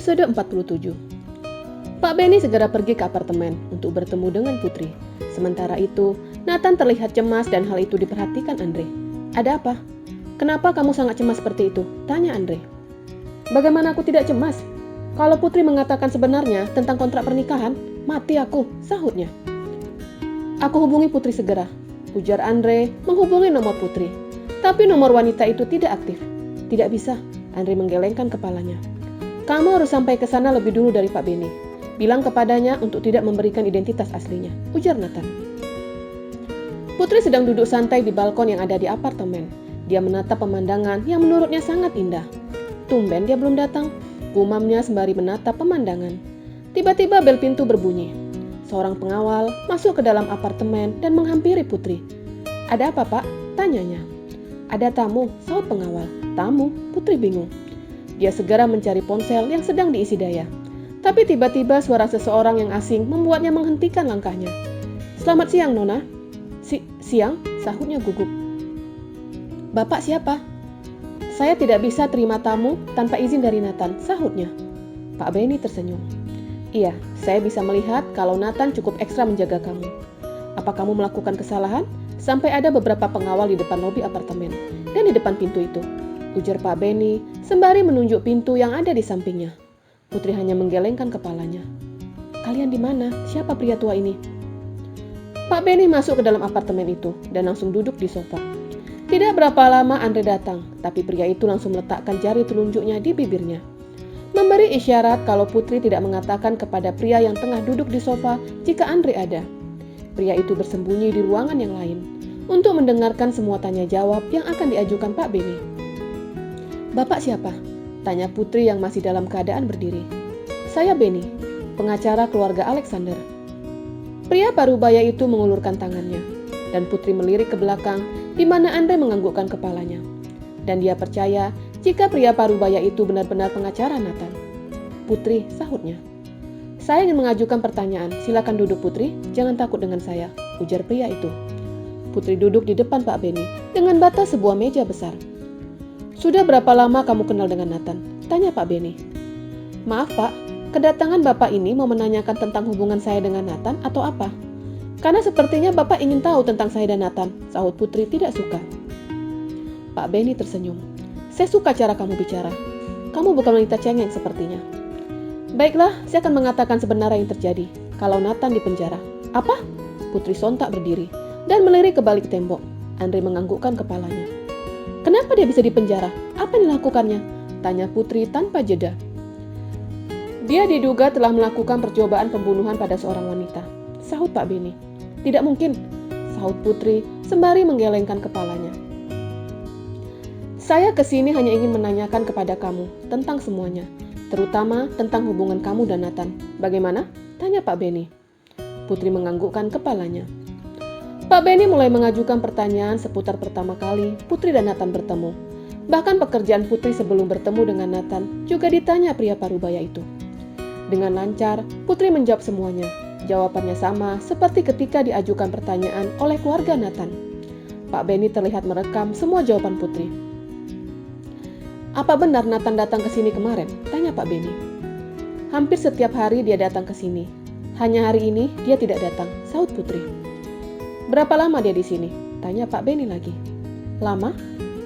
Episode 47. Pak Benny segera pergi ke apartemen untuk bertemu dengan Putri. Sementara itu, Nathan terlihat cemas dan hal itu diperhatikan Andre. "Ada apa? Kenapa kamu sangat cemas seperti itu?" tanya Andre. "Bagaimana aku tidak cemas? Kalau Putri mengatakan sebenarnya tentang kontrak pernikahan, mati aku," sahutnya. "Aku hubungi Putri segera," ujar Andre menghubungi nomor Putri. Tapi nomor wanita itu tidak aktif. "Tidak bisa," Andre menggelengkan kepalanya. "Kamu harus sampai ke sana lebih dulu dari Pak Benny. Bilang kepadanya untuk tidak memberikan identitas aslinya," ujar Nathan. Putri sedang duduk santai di balkon yang ada di apartemen. Dia menatap pemandangan yang menurutnya sangat indah. "Tumben dia belum datang," gumamnya sembari menatap pemandangan. Tiba-tiba bel pintu berbunyi. Seorang pengawal masuk ke dalam apartemen dan menghampiri Putri. "Ada apa, Pak?" tanyanya. "Ada tamu," sahut pengawal. "Tamu?" Putri bingung. Dia segera mencari ponsel yang sedang diisi daya. Tapi tiba-tiba suara seseorang yang asing membuatnya menghentikan langkahnya. "Selamat siang, Nona." Siang?" sahutnya gugup. "Bapak siapa?" "Saya tidak bisa terima tamu tanpa izin dari Nathan," sahutnya. Pak Benny tersenyum. "Iya, saya bisa melihat kalau Nathan cukup ekstra menjaga kamu. Apa kamu melakukan kesalahan? Sampai ada beberapa pengawal di depan lobi apartemen dan di depan pintu itu," ujar Pak Benny sembari menunjuk pintu yang ada di sampingnya. Putri hanya menggelengkan kepalanya. "Kalian di mana? Siapa pria tua ini?" Pak Benny masuk ke dalam apartemen itu dan langsung duduk di sofa. Tidak berapa lama Andre datang, tapi pria itu langsung meletakkan jari telunjuknya di bibirnya, memberi isyarat kalau Putri tidak mengatakan kepada pria yang tengah duduk di sofa jika Andre ada. Pria itu bersembunyi di ruangan yang lain untuk mendengarkan semua tanya jawab yang akan diajukan Pak Benny. "Bapak siapa?" tanya Putri yang masih dalam keadaan berdiri. "Saya Benny, pengacara keluarga Alexander." Pria parubaya itu mengulurkan tangannya, dan Putri melirik ke belakang di mana Andre menganggukkan kepalanya. Dan dia percaya jika pria parubaya itu benar-benar pengacara Nathan. "Putri," sahutnya. "Saya ingin mengajukan pertanyaan. Silakan duduk, Putri. Jangan takut dengan saya," ujar pria itu. Putri duduk di depan Pak Benny dengan batas sebuah meja besar. "Sudah berapa lama kamu kenal dengan Nathan?" tanya Pak Benny. "Maaf Pak, kedatangan Bapak ini mau menanyakan tentang hubungan saya dengan Nathan atau apa? Karena sepertinya Bapak ingin tahu tentang saya dan Nathan," sahut Putri tidak suka. Pak Benny tersenyum. "Saya suka cara kamu bicara. Kamu bukan wanita cengeng sepertinya." "Baiklah, saya akan mengatakan sebenarnya yang terjadi. Kalau Nathan di penjara." "Apa?" Putri sontak berdiri dan melirik ke balik tembok. Andre menganggukkan kepalanya. "Kenapa dia bisa di penjara? Apa yang dilakukannya?" tanya Putri tanpa jeda. "Dia diduga telah melakukan percobaan pembunuhan pada seorang wanita," sahut Pak Benny. "Tidak mungkin," sahut Putri sembari menggelengkan kepalanya. "Saya kesini hanya ingin menanyakan kepada kamu tentang semuanya, terutama tentang hubungan kamu dan Nathan. Bagaimana?" tanya Pak Benny. Putri menganggukkan kepalanya. Pak Benny mulai mengajukan pertanyaan seputar pertama kali Putri dan Nathan bertemu. Bahkan pekerjaan Putri sebelum bertemu dengan Nathan juga ditanya pria parubaya itu. Dengan lancar, Putri menjawab semuanya. Jawabannya sama seperti ketika diajukan pertanyaan oleh keluarga Nathan. Pak Benny terlihat merekam semua jawaban Putri. "Apa benar Nathan datang ke sini kemarin?" tanya Pak Benny. "Hampir setiap hari dia datang ke sini. Hanya hari ini dia tidak datang," sahut Putri. "Berapa lama dia di sini?" tanya Pak Benny lagi. "Lama?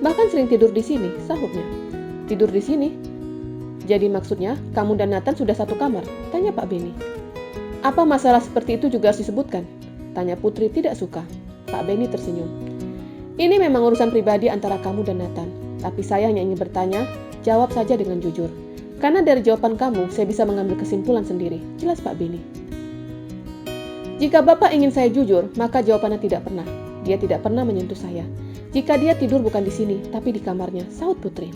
Bahkan sering tidur di sini," sahutnya. "Tidur di sini? Jadi maksudnya kamu dan Nathan sudah satu kamar?" tanya Pak Benny. "Apa masalah seperti itu juga harus disebutkan?" tanya Putri tidak suka. Pak Benny tersenyum. "Ini memang urusan pribadi antara kamu dan Nathan. Tapi saya hanya ingin bertanya, jawab saja dengan jujur. Karena dari jawaban kamu, saya bisa mengambil kesimpulan sendiri," jelas Pak Benny. "Jika Bapak ingin saya jujur, maka jawabannya tidak pernah. Dia tidak pernah menyentuh saya. Jika dia tidur bukan di sini, tapi di kamarnya," sahut Putri.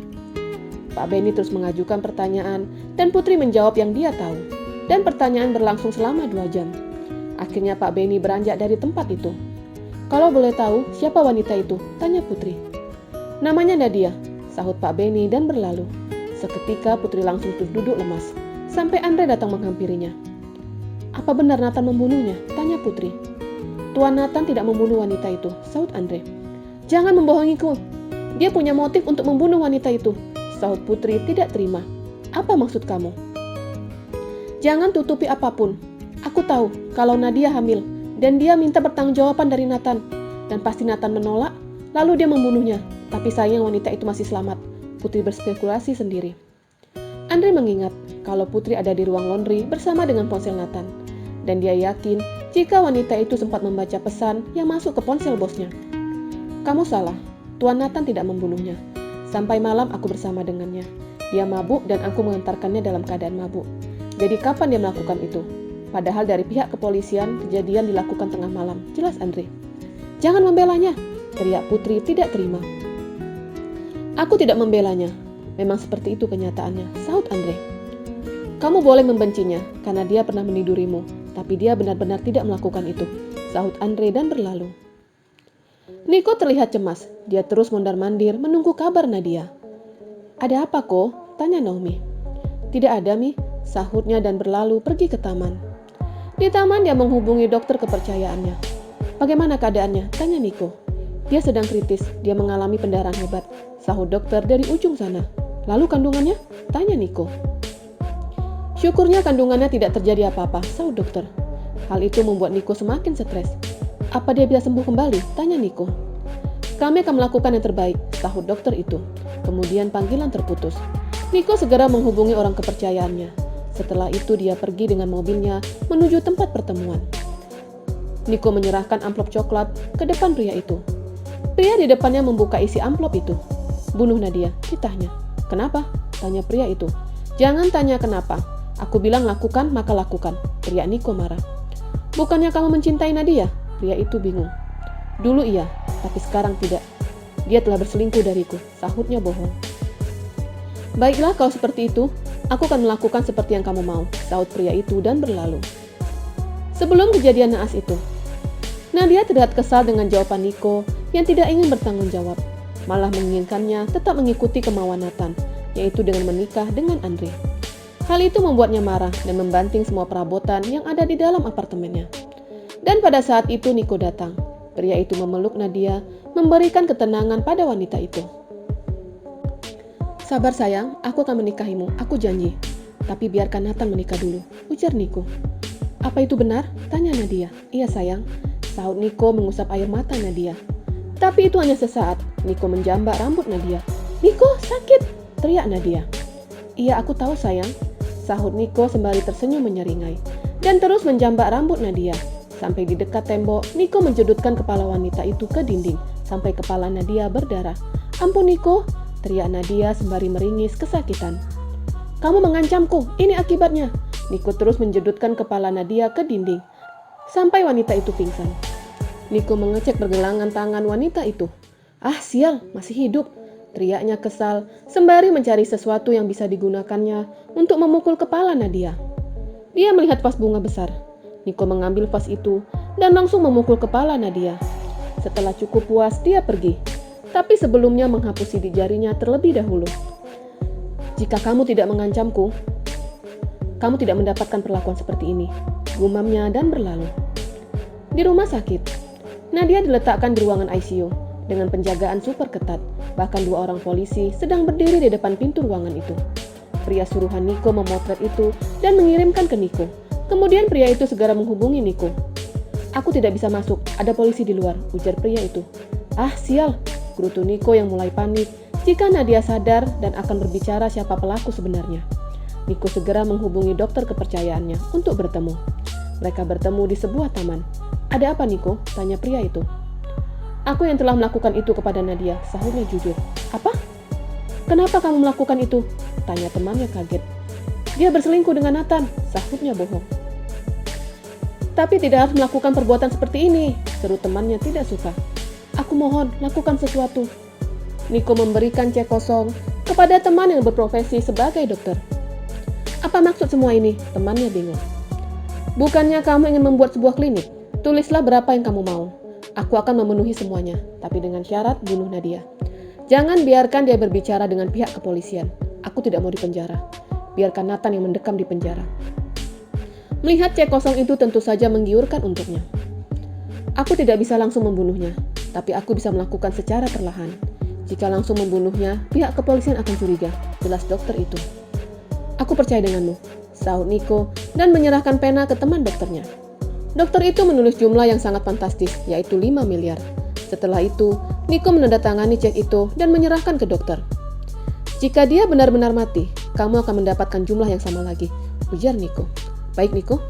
Pak Benny terus mengajukan pertanyaan, dan Putri menjawab yang dia tahu. Dan pertanyaan berlangsung selama 2 jam. Akhirnya Pak Benny beranjak dari tempat itu. "Kalau boleh tahu, siapa wanita itu?" tanya Putri. "Namanya Nadia," sahut Pak Benny dan berlalu. Seketika Putri langsung duduk lemas, sampai Andre datang menghampirinya. "Apa benar Nathan membunuhnya?" tanya Putri. "Tuan Nathan tidak membunuh wanita itu," sahut Andre. "Jangan membohongiku. Dia punya motif untuk membunuh wanita itu," sahut Putri tidak terima. "Apa maksud kamu?" Jangan tutupi apapun. Aku tahu kalau Nadia hamil dan dia minta pertanggungjawaban dari Nathan. Dan pasti Nathan menolak, lalu dia membunuhnya. Tapi sayang wanita itu masih selamat. Putri berspekulasi sendiri. Andre mengingat kalau Putri ada di ruang laundry bersama dengan ponsel Nathan. Dan dia yakin jika wanita itu sempat membaca pesan yang masuk ke ponsel bosnya. Kamu salah, Tuan Nathan tidak membunuhnya. Sampai malam aku bersama dengannya. Dia mabuk dan aku mengantarkannya dalam keadaan mabuk. Jadi kapan dia melakukan itu? Padahal dari pihak kepolisian kejadian dilakukan tengah malam. Jelas Andre. Jangan membelanya, teriak Putri tidak terima. Aku tidak membelanya. Memang seperti itu kenyataannya, sahut Andre. Kamu boleh membencinya karena dia pernah menidurimu, tapi dia benar-benar tidak melakukan itu, sahut Andre dan berlalu. Niko terlihat cemas. Dia terus mondar-mandir menunggu kabar Nadia. Ada apa kok? Tanya Naomi. Tidak ada, Mi, sahutnya dan berlalu pergi ke taman. Di taman dia menghubungi dokter kepercayaannya. Bagaimana keadaannya? Tanya Niko. Dia sedang kritis, dia mengalami pendarahan hebat, sahut dokter dari ujung sana. Lalu kandungannya? Tanya Niko. Syukurnya kandungannya tidak terjadi apa-apa, sahut dokter. Hal itu membuat Niko semakin stres. Apa dia bisa sembuh kembali? Tanya Niko. Kami akan melakukan yang terbaik, sahut dokter itu. Kemudian panggilan terputus. Niko segera menghubungi orang kepercayaannya. Setelah itu dia pergi dengan mobilnya menuju tempat pertemuan. Niko menyerahkan amplop coklat ke depan pria itu. Pria di depannya membuka isi amplop itu. Bunuh Nadia, titahnya. Kenapa? Tanya pria itu. Jangan tanya kenapa. Aku bilang lakukan, maka lakukan. Teriak Niko marah. Bukannya kamu mencintai Nadia? Pria itu bingung. Dulu iya, tapi sekarang tidak. Dia telah berselingkuh dariku, sahutnya bohong. Baiklah kalau seperti itu, aku akan melakukan seperti yang kamu mau, sahut pria itu dan berlalu. Sebelum kejadian naas itu, Nadia terlihat kesal dengan jawaban Niko yang tidak ingin bertanggung jawab, malah menginginkannya tetap mengikuti kemauan Nathan, yaitu dengan menikah dengan Andre. Hal itu membuatnya marah dan membanting semua perabotan yang ada di dalam apartemennya. Dan pada saat itu Niko datang. Pria itu memeluk Nadia, memberikan ketenangan pada wanita itu. Sabar sayang, aku akan menikahimu, aku janji. Tapi biarkan Nathan menikah dulu, ujar Niko. Apa itu benar? Tanya Nadia. Iya sayang, sahut Niko mengusap air mata Nadia. Tapi itu hanya sesaat. Niko menjambak rambut Nadia. Niko, sakit! Teriak Nadia. Iya, aku tahu sayang, sahut Niko sembari tersenyum menyeringai. Dan terus menjambak rambut Nadia. Sampai di dekat tembok, Niko menjedutkan kepala wanita itu ke dinding, sampai kepala Nadia berdarah. Ampun Niko, teriak Nadia sembari meringis kesakitan. Kamu mengancamku, ini akibatnya. Niko terus menjedutkan kepala Nadia ke dinding, sampai wanita itu pingsan. Niko mengecek pergelangan tangan wanita itu. Ah sial, masih hidup, teriaknya kesal, sembari mencari sesuatu yang bisa digunakannya untuk memukul kepala Nadia. Dia melihat vas bunga besar. Niko mengambil vas itu dan langsung memukul kepala Nadia. Setelah cukup puas, dia pergi. Tapi sebelumnya menghapus sidik jarinya terlebih dahulu. Jika kamu tidak mengancamku, kamu tidak mendapatkan perlakuan seperti ini, gumamnya dan berlalu. Di rumah sakit, Nadia diletakkan di ruangan ICU dengan penjagaan super ketat. Bahkan 2 orang polisi sedang berdiri di depan pintu ruangan itu. Pria suruhan Niko memotret itu dan mengirimkan ke Niko. Kemudian pria itu segera menghubungi Niko. Aku tidak bisa masuk, ada polisi di luar, ujar pria itu. Ah sial, gerutu Niko yang mulai panik jika Nadia sadar dan akan berbicara siapa pelaku sebenarnya. Niko segera menghubungi dokter kepercayaannya untuk bertemu. Mereka bertemu di sebuah taman. Ada apa Niko? Tanya pria itu. Aku yang telah melakukan itu kepada Nadia, sahutnya jujur. Apa? Kenapa kamu melakukan itu? Tanya temannya kaget. Dia berselingkuh dengan Nathan, sahutnya bohong. Tapi tidak harus melakukan perbuatan seperti ini, seru temannya tidak suka. Aku mohon, lakukan sesuatu. Niko memberikan cek kosong kepada teman yang berprofesi sebagai dokter. Apa maksud semua ini? Temannya bingung. Bukannya kamu ingin membuat sebuah klinik? Tulislah berapa yang kamu mau. Aku akan memenuhi semuanya, tapi dengan syarat bunuh Nadia. Jangan biarkan dia berbicara dengan pihak kepolisian. Aku tidak mau dipenjara. Biarkan Nathan yang mendekam di penjara. Melihat cek kosong itu tentu saja menggiurkan untuknya. Aku tidak bisa langsung membunuhnya, tapi aku bisa melakukan secara perlahan. Jika langsung membunuhnya, pihak kepolisian akan curiga, jelas dokter itu. Aku percaya denganmu, sahut Niko dan menyerahkan pena ke teman dokternya. Dokter itu menulis jumlah yang sangat fantastis, yaitu 5 miliar. Setelah itu, Niko menandatangani cek itu dan menyerahkan ke dokter. Jika dia benar-benar mati, kamu akan mendapatkan jumlah yang sama lagi, ujar Niko. Baik Niko.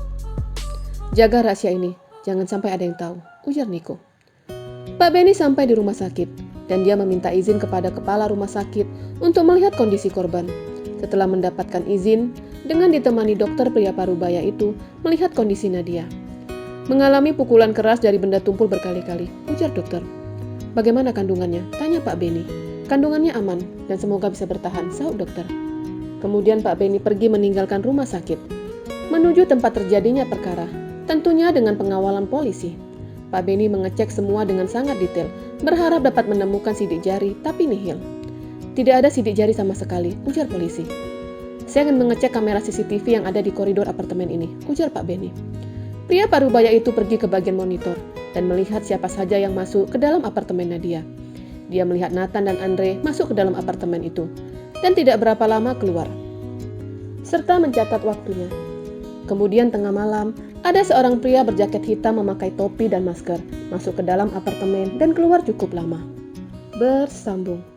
Jaga rahasia ini, jangan sampai ada yang tahu, ujar Niko. Pak Benny sampai di rumah sakit, dan dia meminta izin kepada kepala rumah sakit untuk melihat kondisi korban. Setelah mendapatkan izin, dengan ditemani dokter pria parubaya itu melihat kondisi Nadia. Mengalami pukulan keras dari benda tumpul berkali-kali, ujar dokter. Bagaimana kandungannya? Tanya Pak Benny. Kandungannya aman, dan semoga bisa bertahan, sahut dokter. Kemudian Pak Benny pergi meninggalkan rumah sakit, menuju tempat terjadinya perkara, tentunya dengan pengawalan polisi. Pak Benny mengecek semua dengan sangat detail, berharap dapat menemukan sidik jari, tapi nihil. Tidak ada sidik jari sama sekali, ujar polisi. Saya akan mengecek kamera CCTV yang ada di koridor apartemen ini, ujar Pak Benny. Pria parubaya itu pergi ke bagian monitor dan melihat siapa saja yang masuk ke dalam apartemen Nadia. Dia melihat Nathan dan Andre masuk ke dalam apartemen itu dan tidak berapa lama keluar, serta mencatat waktunya. Kemudian tengah malam, ada seorang pria berjaket hitam memakai topi dan masker masuk ke dalam apartemen dan keluar cukup lama. Bersambung.